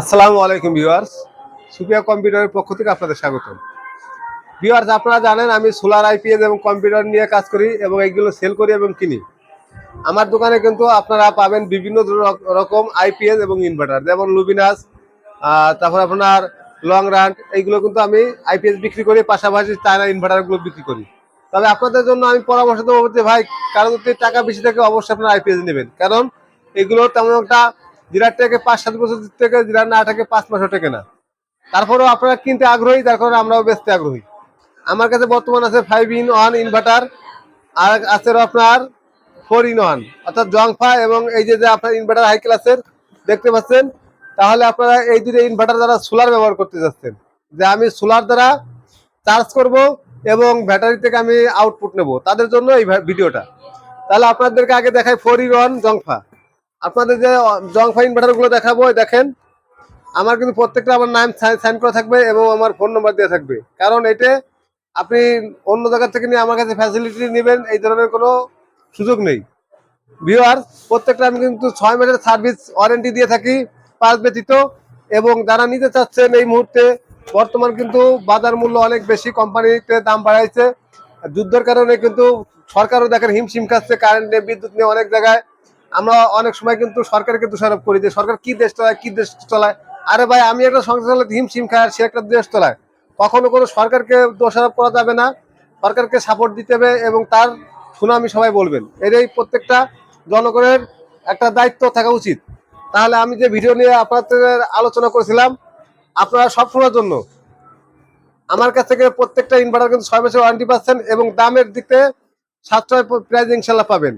আসসালামু আলাইকুম ভিউয়ার্স, সুপিয়া কম্পিউটারের পক্ষ থেকে আপনাদের স্বাগত। ভিউয়ার্স, আপনারা জানেন আমি সোলার আইপিএস এবং কম্পিউটার নিয়ে কাজ করি এবং এইগুলো সেল করি এবং কিনি। আমার দোকানে কিন্তু আপনারা পাবেন বিভিন্ন রকম আইপিএস এবং ইনভার্টার, যেমন লুমিনাস, তারপর আপনার লং রান, এইগুলো কিন্তু আমি আইপিএস বিক্রি করি, পাশাপাশি চায়না ইনভার্টারগুলো বিক্রি করি। তবে আপনাদের জন্য আমি পরামর্শ দেবো যে ভাই, কারো যদি টাকা বেশি থাকে অবশ্যই আপনারা আইপিএস নেবেন, কারণ এগুলো তেমন একটা যেটার থেকে 5-7 বছর থেকে, যেটা না থাকে 5 মাসও থেকে না। তারপরেও আপনারা কিনতে আগ্রহী, তার কারণে আমরাও বেচতে আগ্রহী। আমার কাছে বর্তমান আছে 5-in-1 ইনভার্টার, আর আছে আপনার 4-in-1 অর্থাৎ জংফা, এবং এই যে আপনার ইনভার্টার হাই ক্লাসের দেখতে পাচ্ছেন। তাহলে আপনারা এই দুটো ইনভার্টার দ্বারা সোলার ব্যবহার করতে যাচ্ছেন, যে আমি সোলার দ্বারা চার্জ করব এবং ব্যাটারি থেকে আমি আউটপুট নেব, তাদের জন্য এই ভিডিওটা। তাহলে আপনাদেরকে আগে দেখাই 4-in-1 জংফা। আপনাদের যে জংফা ইনভার্টারগুলো দেখাবো, দেখেন আমার কিন্তু প্রত্যেকটা আমার নাম সাইন করা থাকবে এবং আমার ফোন নাম্বার দেওয়া থাকবে, কারণ এটা আপনি অন্য জায়গা থেকে নিয়ে আমার কাছে ফ্যাসিলিটি নেবেন এই ধরনের কোনো সুযোগ নেই। ভিউয়ার্স, প্রত্যেকটা আমি কিন্তু 6 মাসের সার্ভিস ওয়ারেন্টি দিয়ে থাকি, পাঁচ ব্যতীত। এবং যারা নিতে চাচ্ছেন এই মুহূর্তে, বর্তমান কিন্তু বাজার মূল্য অনেক বেশি, কোম্পানিতে দাম বাড়াইছে যুদ্ধের কারণে, কিন্তু সরকারও দেখেন হিমশিম খাচ্ছে কারেন্ট নিয়ে, বিদ্যুৎ নিয়ে অনেক জায়গায়। আমরা অনেক সময় কিন্তু সরকারকে দোষারোপ করি যে সরকার কি দেশ চালায়, কি দেশ চালায়। আরে ভাই, আমি একটা সংসার চালাতে হিমশিম খাই আর সে একটা দেশ চালায়। কখনো কোনো সরকারকে দোষারোপ করা যাবে না, সরকারকে সাপোর্ট দিতে হবে এবং তার সুনামি সবাই বলবেন, এটাই প্রত্যেকটা জনগণের একটা দায়িত্ব থাকা উচিত। তাহলে আমি যে ভিডিও নিয়ে আপনাদের আলোচনা করেছিলাম, আপনারা সবসময়ের জন্য আমার কাছ থেকে প্রত্যেকটা ইনভার্টার কিন্তু 6 মাসের ওয়ারেন্টি পাচ্ছেন এবং দামের দিকে সাশ্রয় প্রাইস ইনশাল্লাহ পাবেন।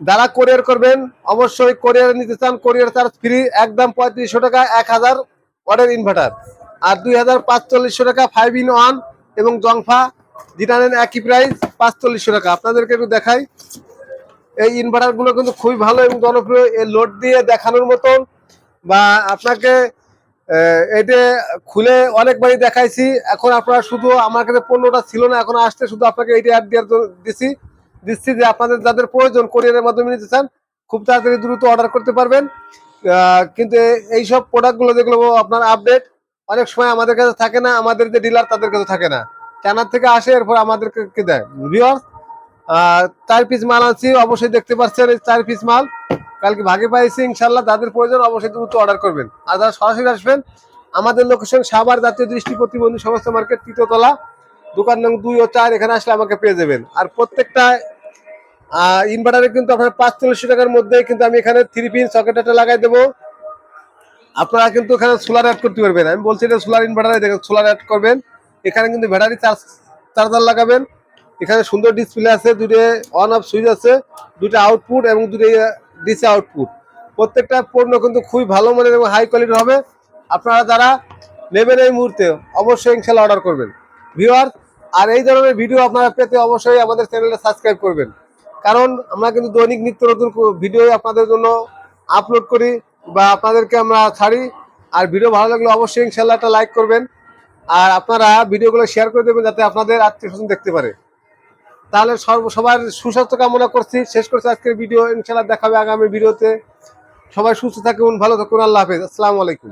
যারা কোরিয়ার করবেন, অবশ্যই কোরিয়ার নিতে চান, কোরিয়ার চার্জ ফ্রি, একদম 3500 টাকা 1000 ওয়াটের ইনভার্টার, আর 2500 টাকা 5-in-1 এবং জংফা যেটা নেন একই প্রাইস 4500 টাকা। আপনাদেরকে একটু দেখাই, এই ইনভার্টারগুলো কিন্তু খুবই ভালো এবং জনপ্রিয়। এই লোড দিয়ে দেখানোর মতন, বা আপনাকে এটা খুলে অনেকবারই দেখাইছি। এখন আপনারা শুধু, আমার কাছে 15টা ছিল না, এখন আসতে শুধু আপনাকে এইটা অ্যাড দিচ্ছি যে আপনাদের যাদের প্রয়োজন কোরিয়ারের মাধ্যমে নিতে চান, খুব তাড়াতাড়ি দ্রুত অর্ডার করতে পারবেন। কিন্তু এইসব প্রোডাক্টগুলো যেগুলো আপনার আপডেট অনেক সময় আমাদের কাছে থাকে না, আমাদের যে ডিলার তাদের কাছে থাকে না, চায়নার থেকে আসে, এরপর আমাদেরকে দেয়। ভিউয়ার্স, 4 পিস মাল আনছি, অবশ্যই দেখতে পাচ্ছেন এই 4 পিস মাল কালকে ভাগে পাইছি ইনশাল্লাহ। যাদের প্রয়োজন অবশ্যই দ্রুত অর্ডার করবেন। আর যারা সরাসরি আসবেন, আমাদের লোকেশন সাভার জাতীয় দৃষ্টি প্রতিবন্ধী সমস্ত মার্কেট, 3য় তলা, দোকান নং 2 ও 4, এখানে আসলে আমাকে পেয়ে যাবেন। আর প্রত্যেকটা ইনভার্টারে কিন্তু আপনার 4500 টাকার মধ্যে কিন্তু আমি এখানে 3 পিন সকেট একটা লাগাই দেবো। আপনারা কিন্তু এখানে সোলার অ্যাড করতে পারবেন। আমি বলছি এটা সোলার ইনভার্টারে, দেখেন সোলার অ্যাড করবেন, এখানে কিন্তু ব্যাটারি চার্জার লাগাবেন। এখানে সুন্দর ডিসপ্লে আছে, দুটো অন অফ সুইচ আছে, দুটো আউটপুট এবং দুটো ডিসি আউটপুট। প্রত্যেকটা পণ্য কিন্তু খুবই ভালো মানের এবং হাই কোয়ালিটির হবে। আপনারা যারা নেবেন এই মুহূর্তে অবশ্যই ইনশাল্লাহ অর্ডার করবেন। ভিউয়ার্স, আর এই ধরনের ভিডিও আপনারা পেতে অবশ্যই আমাদের চ্যানেলে সাবস্ক্রাইব করবেন, কারণ আমরা কিন্তু দৈনিক নিত্য নতুন ভিডিও আপনাদের জন্য আপলোড করি বা আপনাদেরকে আমরা ছাড়ি। আর ভিডিও ভালো লাগলে অবশ্যই ইনশাল্লাহ একটা লাইক করবেন, আর আপনারা ভিডিওগুলো শেয়ার করে দেবেন যাতে আপনাদের আত্মীয়স্বজন দেখতে পারে। তাহলে সবার সুস্বাস্থ্য কামনা করছি, শেষ করছি আজকের ভিডিও। ইনশাল্লাহ দেখাবে আগামী ভিডিওতে। সবাই সুস্থ থাকুন, ভালো থাকুন, আল্লাহ হাফেজ, আসসালামু আলাইকুম।